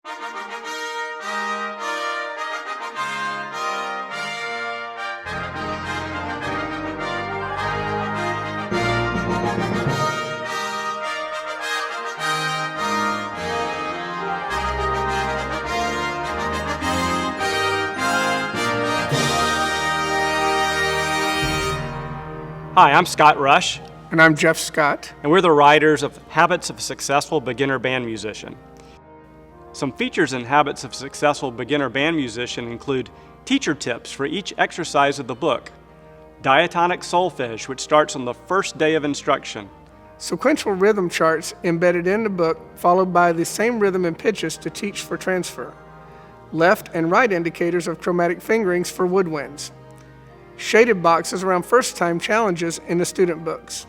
Hi, I'm Scott Rush, And I'm Jeff Scott. and we're the writers of Habits of a Successful Beginner Band Musician. Some features in Habits of a Successful Beginner Band Musician include teacher tips for each exercise of the book, diatonic solfege, which starts on the first day of instruction, Sequential rhythm charts embedded in the book, followed by the same rhythm and pitches to teach for transfer. Left and right indicators of chromatic fingerings for woodwinds. Shaded boxes around first-time challenges in the student books.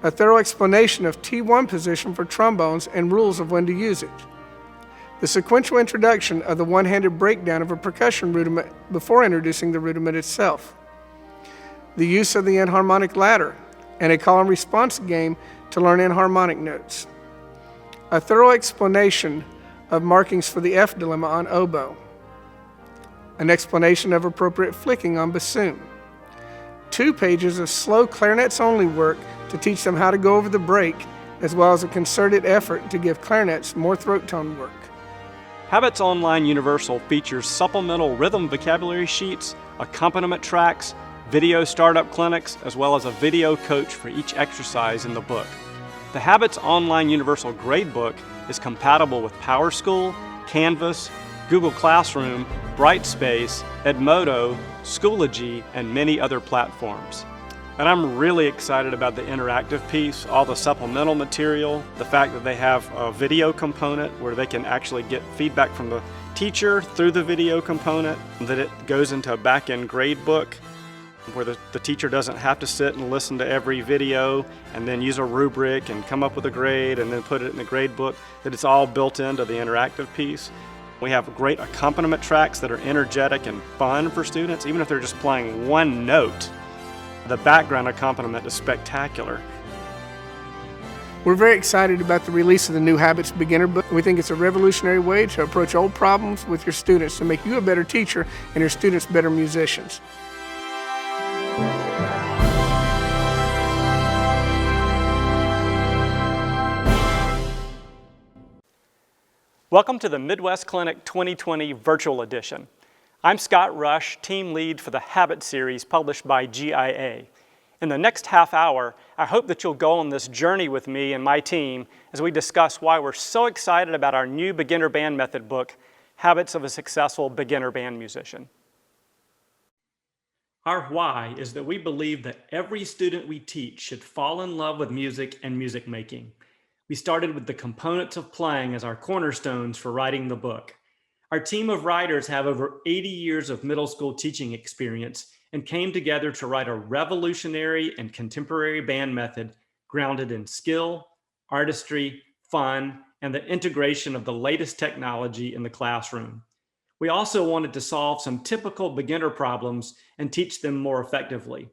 A thorough explanation of T1 position for trombones and rules of when to use it. The sequential introduction of the one-handed breakdown of a percussion rudiment before introducing the rudiment itself. The use of the enharmonic ladder and a call and response game to learn enharmonic notes. A thorough explanation of markings for the F dilemma on oboe. An explanation of appropriate flicking on bassoon. 2 pages of slow clarinets only work to teach them how to go over the break, as well as a concerted effort to give clarinets more throat tone work. Habits Online Universal features supplemental rhythm vocabulary sheets, accompaniment tracks, video startup clinics, as well as a video coach for each exercise in the book. The Habits Online Universal Gradebook is compatible with PowerSchool, Canvas, Google Classroom, Brightspace, Edmodo, Schoology, and many other platforms. And I'm really excited about the interactive piece, all the supplemental material, the fact that they have a video component where they can actually get feedback from the teacher through the video component, that it goes into a back-end grade book where the teacher doesn't have to sit and listen to every video and then use a rubric and come up with a grade and then put it in the grade book, that it's all built into the interactive piece. We have great accompaniment tracks that are energetic and fun for students, even if they're just playing one note. The background accompaniment is spectacular. We're very excited about the release of the new Habits Beginner book. We think it's a revolutionary way to approach old problems with your students to make you a better teacher and your students better musicians. Welcome to the Midwest Clinic 2020 Virtual Edition. I'm Scott Rush, team lead for the Habit series published by GIA. In the next half hour, I hope that you'll go on this journey with me and my team as we discuss why we're so excited about our new beginner band method book, Habits of a Successful Beginner Band Musician. Our why is that we believe that every student we teach should fall in love with music and music making. We started with the components of playing as our cornerstones for writing the book. Our team of writers have over 80 years of middle school teaching experience and came together to write a revolutionary and contemporary band method grounded in skill, artistry, fun, and the integration of the latest technology in the classroom. We also wanted to solve some typical beginner problems and teach them more effectively.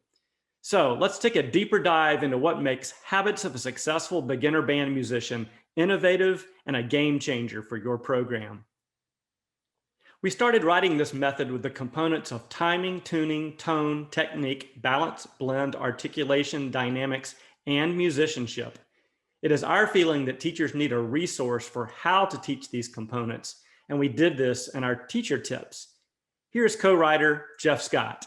So let's take a deeper dive into what makes Habits of a Successful Beginner Band Musician innovative and a game changer for your program. We started writing this method with the components of timing, tuning, tone, technique, balance, blend, articulation, dynamics, and musicianship. It is our feeling that teachers need a resource for how to teach these components, and we did this in our teacher tips. Here's co-writer Jeff Scott.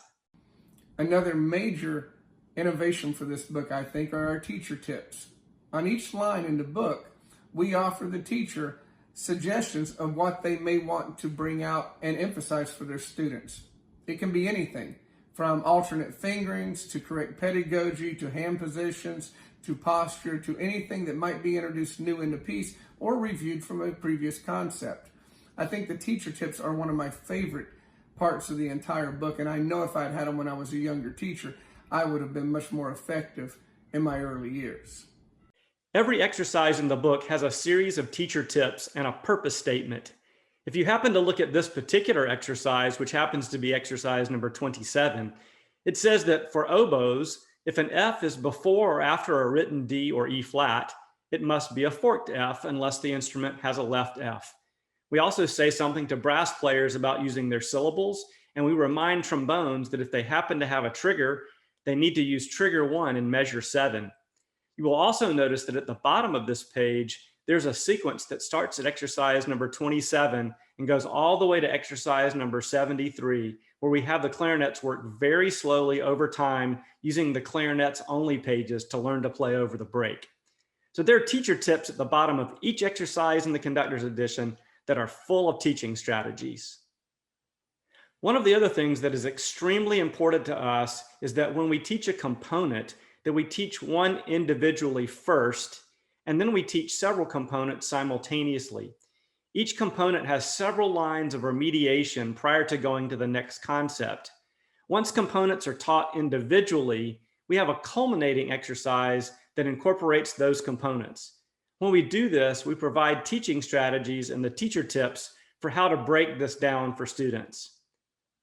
Another major innovation for this book, I think, are our teacher tips. On each line in the book, we offer the teacher suggestions of what they may want to bring out and emphasize for their students. It can be anything from alternate fingerings to correct pedagogy to hand positions to posture to anything that might be introduced new in the piece or reviewed from a previous concept. I think the teacher tips are one of my favorite parts of the entire book, and I know if I'd had them when I was a younger teacher, I would have been much more effective in my early years. Every exercise in the book has a series of teacher tips and a purpose statement. If you happen to look at this particular exercise, which happens to be exercise number 27, it says that for oboes, if an F is before or after a written D or E flat, it must be a forked F unless the instrument has a left F. We also say something to brass players about using their syllables, and we remind trombones that if they happen to have a trigger, they need to use trigger 1 in measure 7. You will also notice that at the bottom of this page, there's a sequence that starts at exercise number 27 and goes all the way to exercise number 73, where we have the clarinets work very slowly over time using the clarinets only pages to learn to play over the break. So there are teacher tips at the bottom of each exercise in the conductor's edition that are full of teaching strategies. One of the other things that is extremely important to us is that when we teach a component, that we teach one individually first, and then we teach several components simultaneously. Each component has several lines of remediation prior to going to the next concept. Once components are taught individually, we have a culminating exercise that incorporates those components. When we do this, we provide teaching strategies and the teacher tips for how to break this down for students.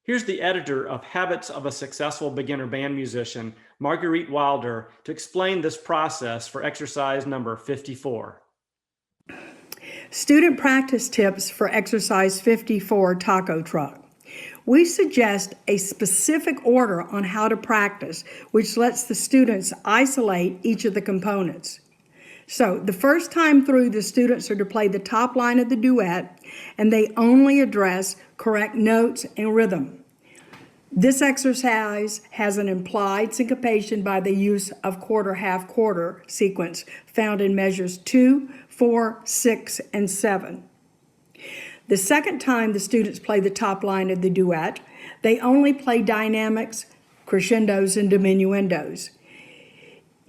Here's the editor of Habits of a Successful Beginner Band Musician, Marguerite Wilder, to explain this process for exercise number 54. Student practice tips for exercise 54, Taco Truck. We suggest a specific order on how to practice, which lets the students isolate each of the components. So the first time through, the students are to play the top line of the duet, and they only address correct notes and rhythm. This exercise has an implied syncopation by the use of quarter, half, quarter sequence found in measures 2, 4, 6, and 7. The second time the students play the top line of the duet, they only play dynamics, crescendos, and diminuendos.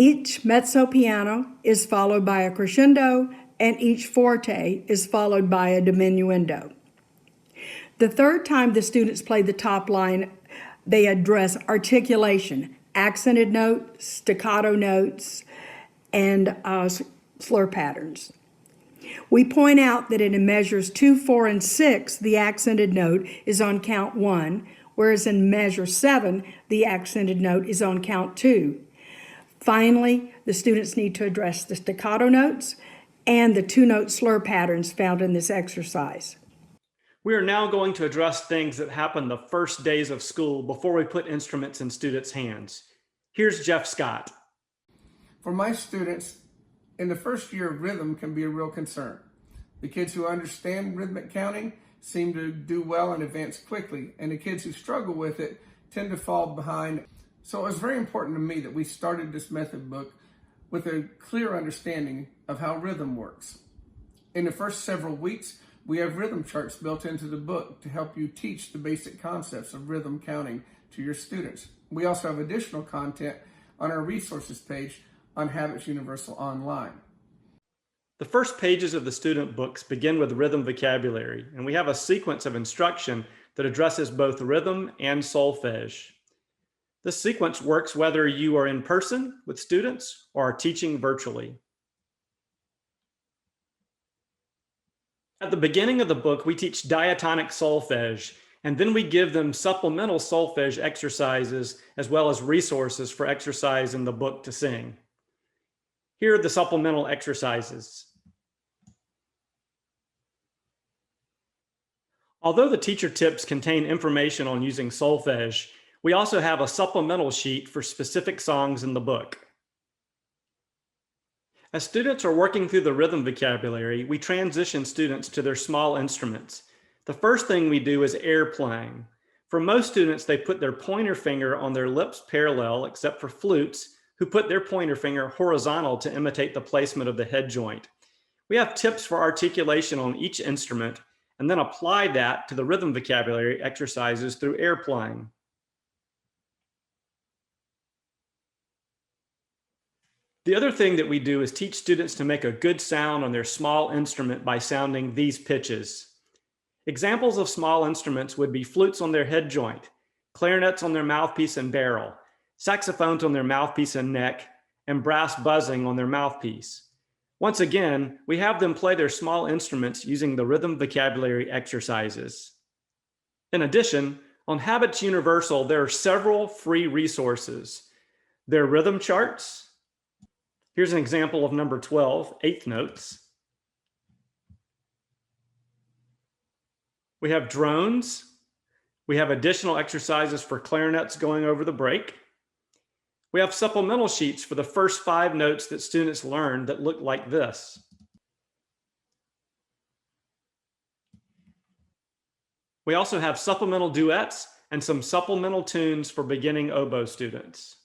Each mezzo piano is followed by a crescendo, and each forte is followed by a diminuendo. The third time the students play the top line, they address articulation, accented notes, staccato notes, and slur patterns. We point out that in measures 2, 4, and 6, the accented note is on count 1, whereas in measure 7, the accented note is on count 2. Finally, the students need to address the staccato notes and the 2-note slur patterns found in this exercise. We are now going to address things that happen the first days of school before we put instruments in students' hands. Here's Jeff Scott. For my students, in the first year, rhythm can be a real concern. The kids who understand rhythmic counting seem to do well and advance quickly, and the kids who struggle with it tend to fall behind. So it was very important to me that we started this method book with a clear understanding of how rhythm works. In the first several weeks, we have rhythm charts built into the book to help you teach the basic concepts of rhythm counting to your students. We also have additional content on our resources page on Habbits Universal Online. The first pages of the student books begin with rhythm vocabulary, and we have a sequence of instruction that addresses both rhythm and solfege. This sequence works whether you are in person with students or are teaching virtually. At the beginning of the book, we teach diatonic solfege, and then we give them supplemental solfege exercises as well as resources for exercise in the book to sing. Here are the supplemental exercises. Although the teacher tips contain information on using solfege, we also have a supplemental sheet for specific songs in the book. As students are working through the rhythm vocabulary, we transition students to their small instruments. The first thing we do is air playing. For most students, they put their pointer finger on their lips parallel, except for flutes, who put their pointer finger horizontal to imitate the placement of the head joint. We have tips for articulation on each instrument, and then apply that to the rhythm vocabulary exercises through air playing. The other thing that we do is teach students to make a good sound on their small instrument by sounding these pitches. Examples of small instruments would be flutes on their head joint, clarinets on their mouthpiece and barrel, saxophones on their mouthpiece and neck, and brass buzzing on their mouthpiece. Once again, we have them play their small instruments using the rhythm vocabulary exercises. In addition, on Habbits Universal, there are several free resources. There are rhythm charts. Here's an example of number 12, eighth notes. We have drones. We have additional exercises for clarinets going over the break. We have supplemental sheets for the first 5 notes that students learned that look like this. We also have supplemental duets and some supplemental tunes for beginning oboe students.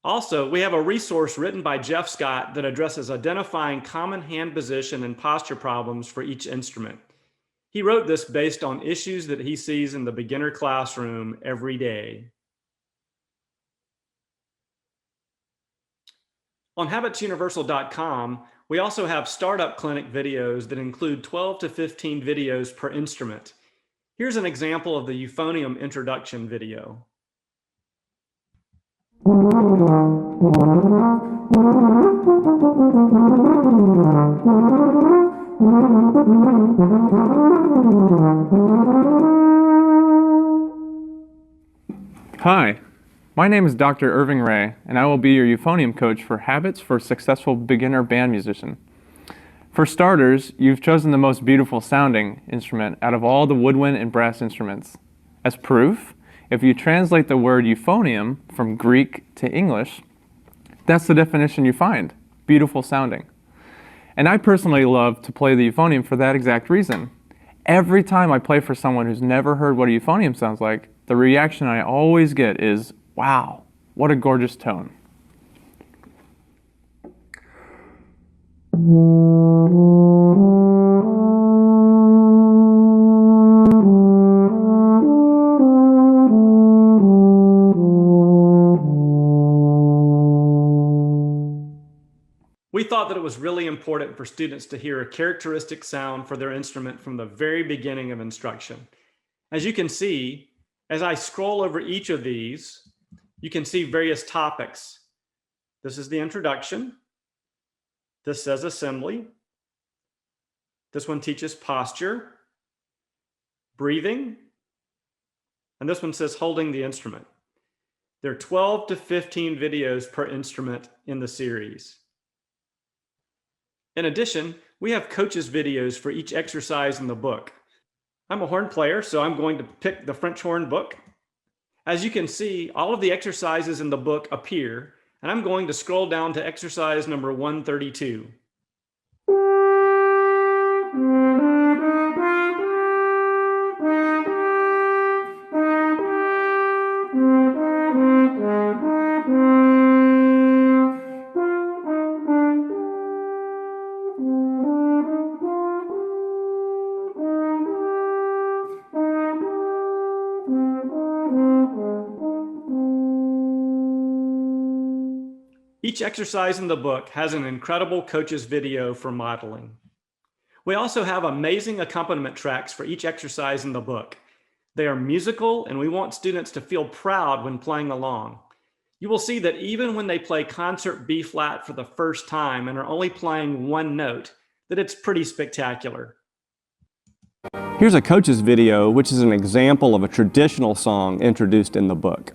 Also, we have a resource written by Jeff Scott that addresses identifying common hand position and posture problems for each instrument. He wrote this based on issues that he sees in the beginner classroom every day. On habitsuniversal.com, we also have startup clinic videos that include 12 to 15 videos per instrument. Here's an example of the euphonium introduction video. Hi, my name is Dr. Irving Ray, and I will be your euphonium coach for Habits for a Successful Beginner Band Musician. For starters, you've chosen the most beautiful sounding instrument out of all the woodwind and brass instruments. As proof, if you translate the word euphonium from Greek to English, that's the definition you find, beautiful sounding. And I personally love to play the euphonium for that exact reason. Every time I play for someone who's never heard what a euphonium sounds like, the reaction I always get is, wow, what a gorgeous tone. We thought that it was really important for students to hear a characteristic sound for their instrument from the very beginning of instruction. As you can see, as I scroll over each of these, you can see various topics. This is the introduction. This says assembly. This one teaches posture, breathing, and this one says holding the instrument. There are 12 to 15 videos per instrument in the series. In addition, we have coaches' videos for each exercise in the book. I'm a horn player, so I'm going to pick the French horn book. As you can see, all of the exercises in the book appear, and I'm going to scroll down to exercise number 132. Each exercise in the book has an incredible coach's video for modeling. We also have amazing accompaniment tracks for each exercise in the book. They are musical, and we want students to feel proud when playing along. You will see that even when they play concert B flat for the first time and are only playing one note, that it's pretty spectacular. Here's a coach's video, which is an example of a traditional song introduced in the book.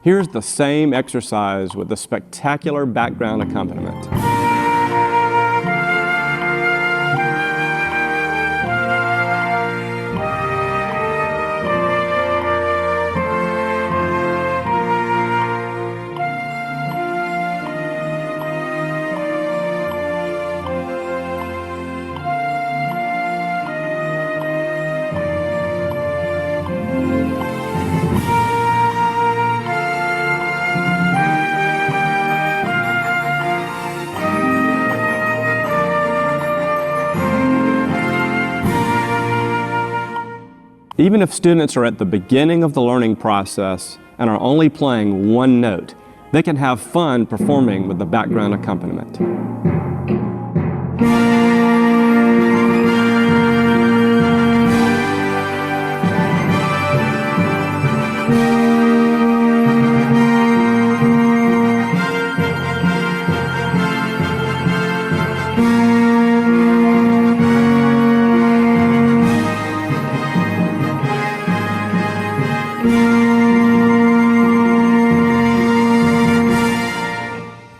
Here's the same exercise with a spectacular background accompaniment. Even if students are at the beginning of the learning process and are only playing one note, They can have fun performing with the background accompaniment.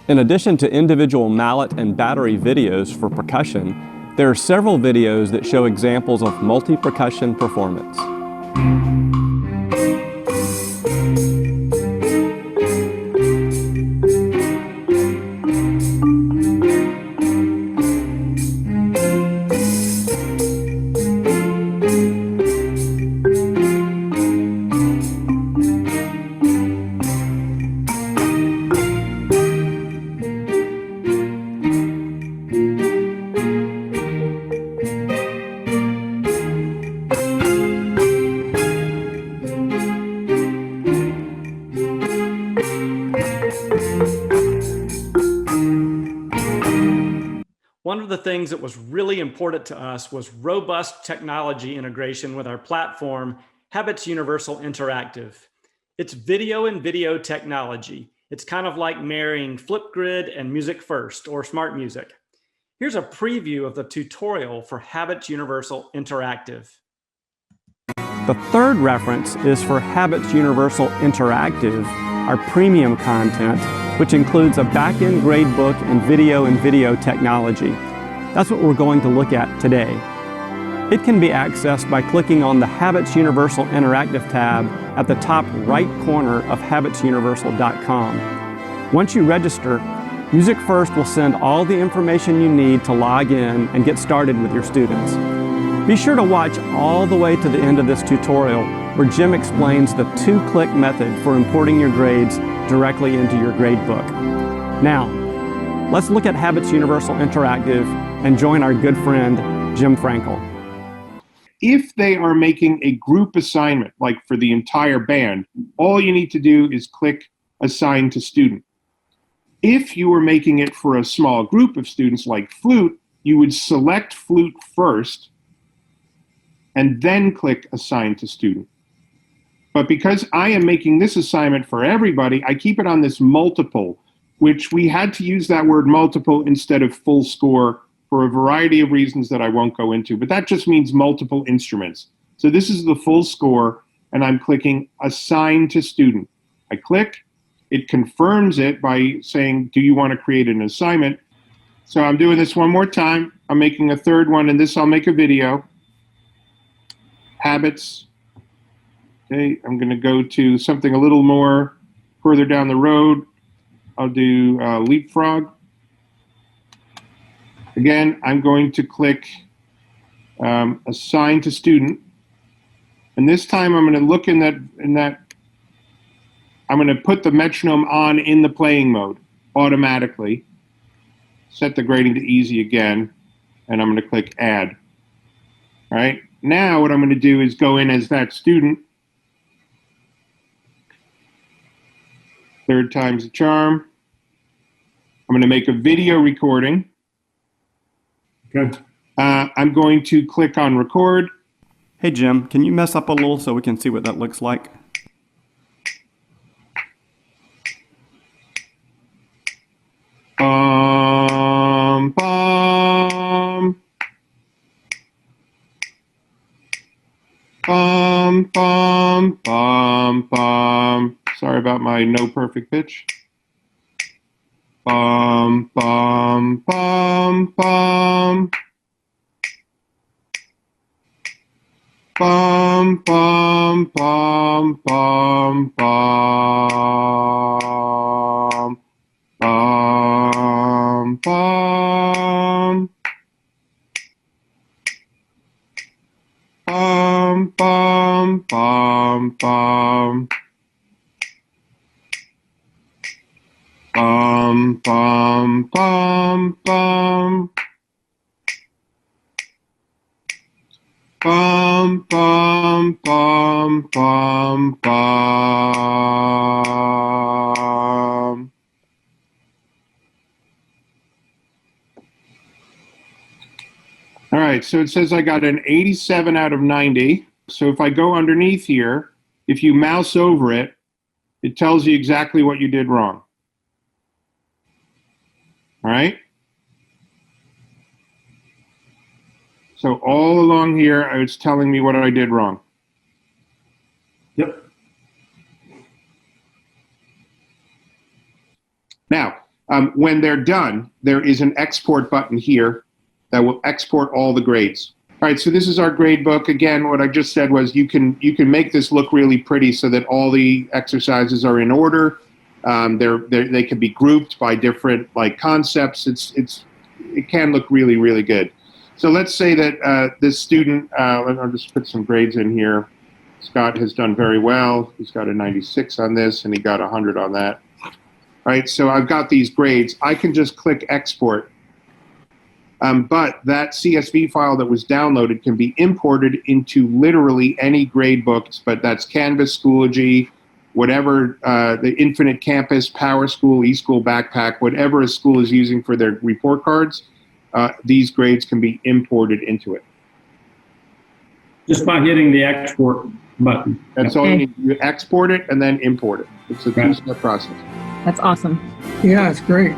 In addition to individual mallet and battery videos for percussion, there are several videos that show examples of multi-percussion performance. One of the things that was really important to us was robust technology integration with our platform, Habbits Universal Interactive. It's video and video technology. It's kind of like marrying Flipgrid and Music First or Smart Music. Here's a preview of the tutorial for Habbits Universal Interactive. The third reference is for Habbits Universal Interactive, our premium content, which includes a back-end gradebook and video technology. That's what we're going to look at today. It can be accessed by clicking on the Habbits Universal Interactive tab at the top right corner of habitsuniversal.com. Once you register, Music First will send all the information you need to log in and get started with your students. Be sure to watch all the way to the end of this tutorial where Jim explains the two-click method for importing your grades directly into your gradebook. Now, let's look at Habbits Universal Interactive and join our good friend, Jim Frankel. If they are making a group assignment, like for the entire band, all you need to do is click Assign to Student. If you were making it for a small group of students like flute, you would select flute first and then click Assign to Student. But because I am making this assignment for everybody, I keep it on this multiple, which we had to use that word multiple instead of full score for a variety of reasons that I won't go into, but that just means multiple instruments. So this is the full score, and I'm clicking Assign to Student. I click, it confirms it by saying, do you want to create an assignment? So I'm doing this one more time. I'm making a third one, and this I'll make a video. Habits. Okay, I'm going to go to something a little more further down the road. I'll do Leapfrog. Again, I'm going to click Assign to Student. And this time I'm going to look in that, I'm going to put the metronome on in the playing mode automatically. Set the grading to easy again, and I'm going to click Add. All right, now what I'm going to do is go in as that student. Third time's the charm. I'm going to make a video recording. Good. I'm going to click on Record. Hey Jim, can you mess up a little so we can see what that looks like? Bum, bum. Bum, bum, bum, bum. Sorry about my no perfect pitch. Bum, bum, bum, bum. Bum, bum, bum, bum, bum. Bum, bum. Bum, bum, bum, bum. Bum, bum, bum, bum. Bum, bum, bum, bum, bum. right, so it says I got an 87 out of 90. So if I go underneath here, if you mouse over it, it tells you exactly what you did wrong. All right? So all along here, it's telling me what I did wrong. Yep. Now, when they're done, there is an export button here that will export all the grades. All right, so this is our grade book. Again, what I just said was you can make this look really pretty so that all the exercises are in order. They can be grouped by different concepts. It can look really, really good. So let's say that this student, I'll just put some grades in here. Scott has done very well. He's got a 96 on this, and he got 100 on that. All right, so I've got these grades. I can just click export. But that CSV file that was downloaded can be imported into literally any grade books, but that's Canvas, Schoology, whatever, the Infinite Campus, Power School, eSchool Backpack, whatever a school is using for their report cards, these grades can be imported into it. Just by hitting the export button. That's all you need. You export it and then import it. It's a two-step process. That's awesome. Yeah, it's great.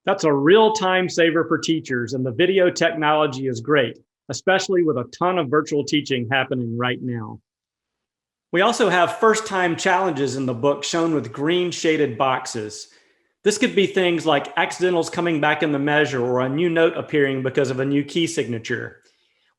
That's a real time saver for teachers, and the video technology is great, especially with a ton of virtual teaching happening right now. We also have first-time challenges in the book shown with green shaded boxes. This could be things like accidentals coming back in the measure or a new note appearing because of a new key signature.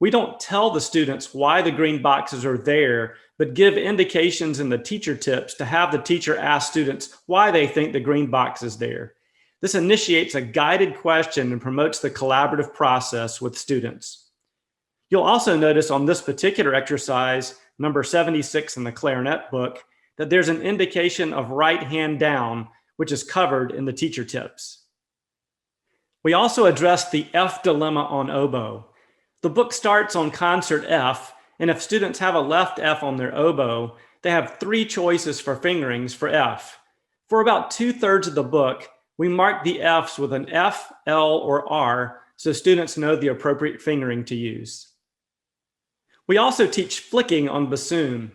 We don't tell the students why the green boxes are there, but give indications in the teacher tips to have the teacher ask students why they think the green box is there. This initiates a guided question and promotes the collaborative process with students. You'll also notice on this particular exercise, number 76 in the clarinet book, that there's an indication of right hand down, which is covered in the teacher tips. We also addressed the F dilemma on oboe. The book starts on concert F, and if students have a left F on their oboe, they have 3 choices for fingerings for F. For about 2/3 of the book, we mark the Fs with an F, L, or R so students know the appropriate fingering to use. We also teach flicking on bassoon.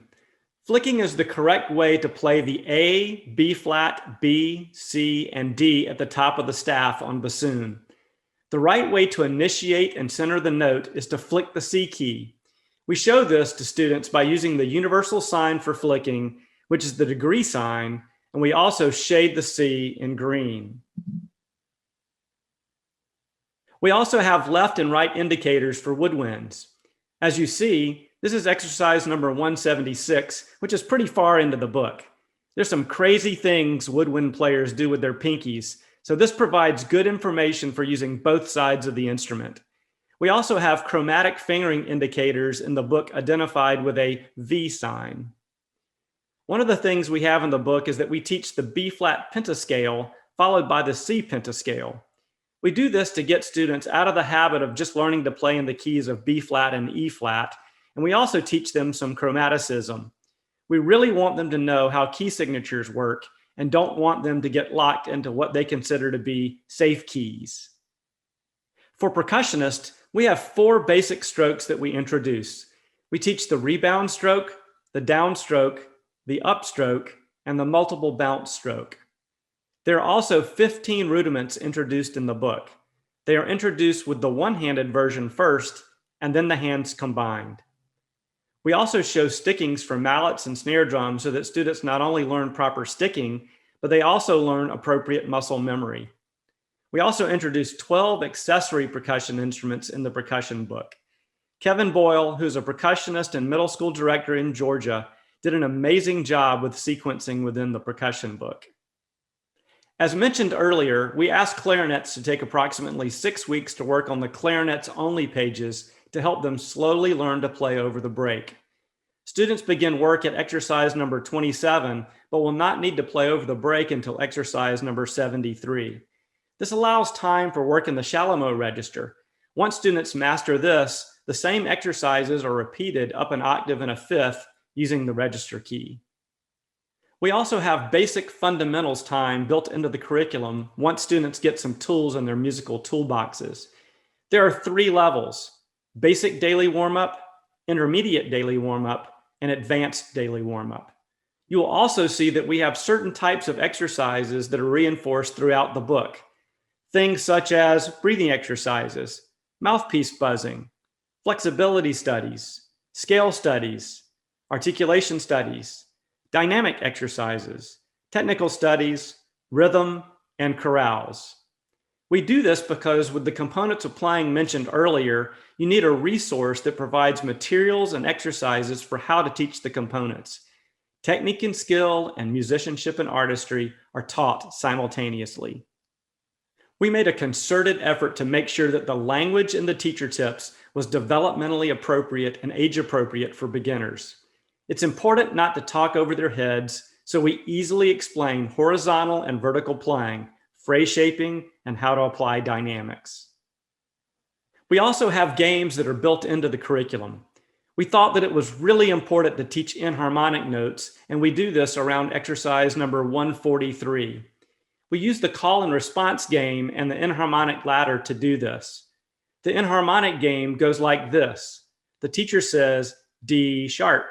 Flicking is the correct way to play the A, B flat, B, C, and D at the top of the staff on bassoon. The right way to initiate and center the note is to flick the C key. We show this to students by using the universal sign for flicking, which is the degree sign, and we also shade the C in green. We also have left and right indicators for woodwinds. As you see, this is exercise number 176, which is pretty far into the book. There's some crazy things woodwind players do with their pinkies, so this provides good information for using both sides of the instrument. We also have chromatic fingering indicators in the book identified with a V sign. One of the things we have in the book is that we teach the B-flat pentascale followed by the C pentascale. We do this to get students out of the habit of just learning to play in the keys of B-flat and E-flat, and we also teach them some chromaticism. We really want them to know how key signatures work and don't want them to get locked into what they consider to be safe keys. For percussionists, we have 4 basic strokes that we introduce. We teach the rebound stroke, the downstroke, the upstroke, and the multiple bounce stroke. There are also 15 rudiments introduced in the book. They are introduced with the one-handed version first, and then the hands combined. We also show stickings for mallets and snare drums so that students not only learn proper sticking, but they also learn appropriate muscle memory. We also introduced 12 accessory percussion instruments in the percussion book. Kevin Boyle, who's a percussionist and middle school director in Georgia, did an amazing job with sequencing within the percussion book. As mentioned earlier, we asked clarinets to take approximately 6 weeks to work on the clarinets only pages to help them slowly learn to play over the break. Students begin work at exercise number 27, but will not need to play over the break until exercise number 73. This allows time for work in the shallow register. Once students master this, the same exercises are repeated up an octave and a fifth using the register key. We also have basic fundamentals time built into the curriculum once students get some tools in their musical toolboxes. There are 3 levels. basic daily warm-up, intermediate daily warm-up, and advanced daily warm-up. You will also see that we have certain types of exercises that are reinforced throughout the book. Things such as breathing exercises, mouthpiece buzzing, flexibility studies, scale studies, articulation studies, dynamic exercises, technical studies, rhythm, and chorales. We do this because with the components of playing mentioned earlier, you need a resource that provides materials and exercises for how to teach the components. Technique and skill and musicianship and artistry are taught simultaneously. We made a concerted effort to make sure that the language in the teacher tips was developmentally appropriate and age appropriate for beginners. It's important not to talk over their heads, so we easily explain horizontal and vertical playing, phrase shaping, and how to apply dynamics. We also have games that are built into the curriculum. We thought that it was really important to teach enharmonic notes, and we do this around exercise number 143. We use the call and response game and the enharmonic ladder to do this. The enharmonic game goes like this. The teacher says D sharp.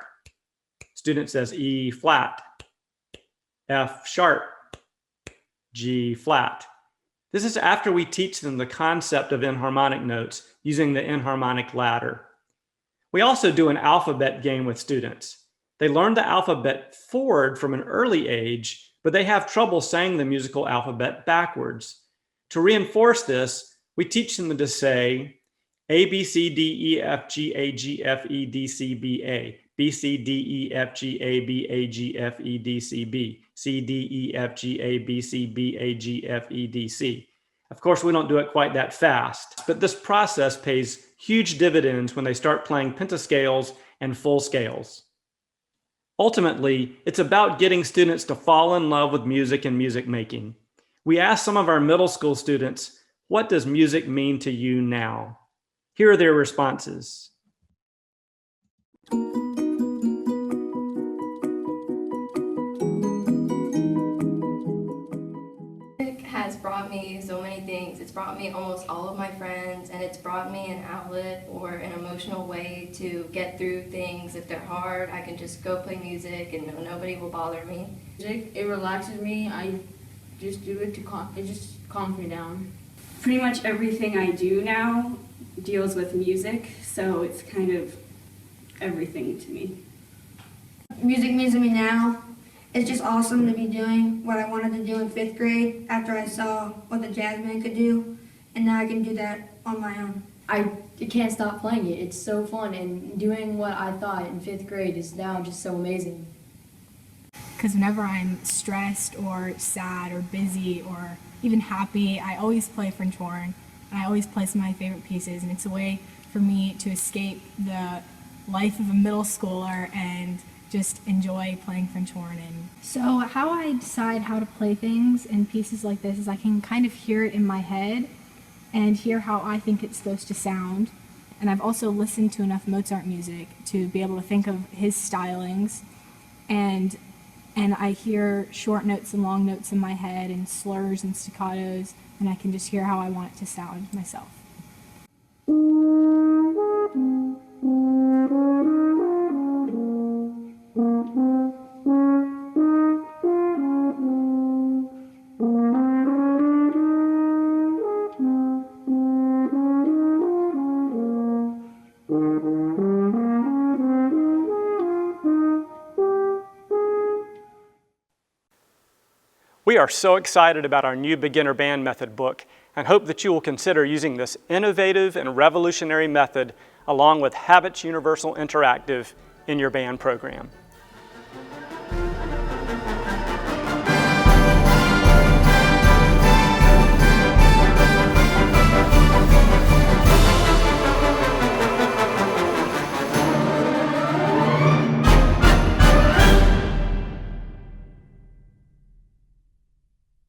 Student says E flat, F sharp, G flat. This is after we teach them the concept of enharmonic notes using the enharmonic ladder. We also do an alphabet game with students. They learn the alphabet forward from an early age, but they have trouble saying the musical alphabet backwards. To reinforce this, we teach them to say A, B, C, D, E, F, G, A, G, F, E, D, C, B, A, B, C, D, E, F, G, A, B, A, G, F, E, D, C, B, C, D, E, F, G, A, B, C, B, A, G, F, E, D, C. Of course, we don't do it quite that fast, but this process pays huge dividends when they start playing pentascales and full scales. Ultimately, it's about getting students to fall in love with music and music making. We asked some of our middle school students, what does music mean to you now? Here are their responses. Has brought me so many things. It's brought me almost all of my friends, and it's brought me an outlet or an emotional way to get through things. If they're hard, I can just go play music and nobody will bother me. Music, it relaxes me. I just do it it just calms me down. Pretty much everything I do now deals with music, so it's kind of everything to me. Music means to me now. It's just awesome to be doing what I wanted to do in 5th grade after I saw what the jazz band could do, and now I can do that on my own. I can't stop playing it. It's so fun, and doing what I thought in 5th grade is now just so amazing. Because whenever I'm stressed or sad or busy or even happy, I always play French horn, and I always play some of my favorite pieces, and it's a way for me to escape the life of a middle schooler and just enjoy playing French horn. And so how I decide how to play things in pieces like this is I can kind of hear it in my head and hear how I think it's supposed to sound. And I've also listened to enough Mozart music to be able to think of his stylings, and I hear short notes and long notes in my head and slurs and staccatos, and I can just hear how I want it to sound myself. We are so excited about our new beginner band method book and hope that you will consider using this innovative and revolutionary method along with Habbits Universal Interactive in your band program.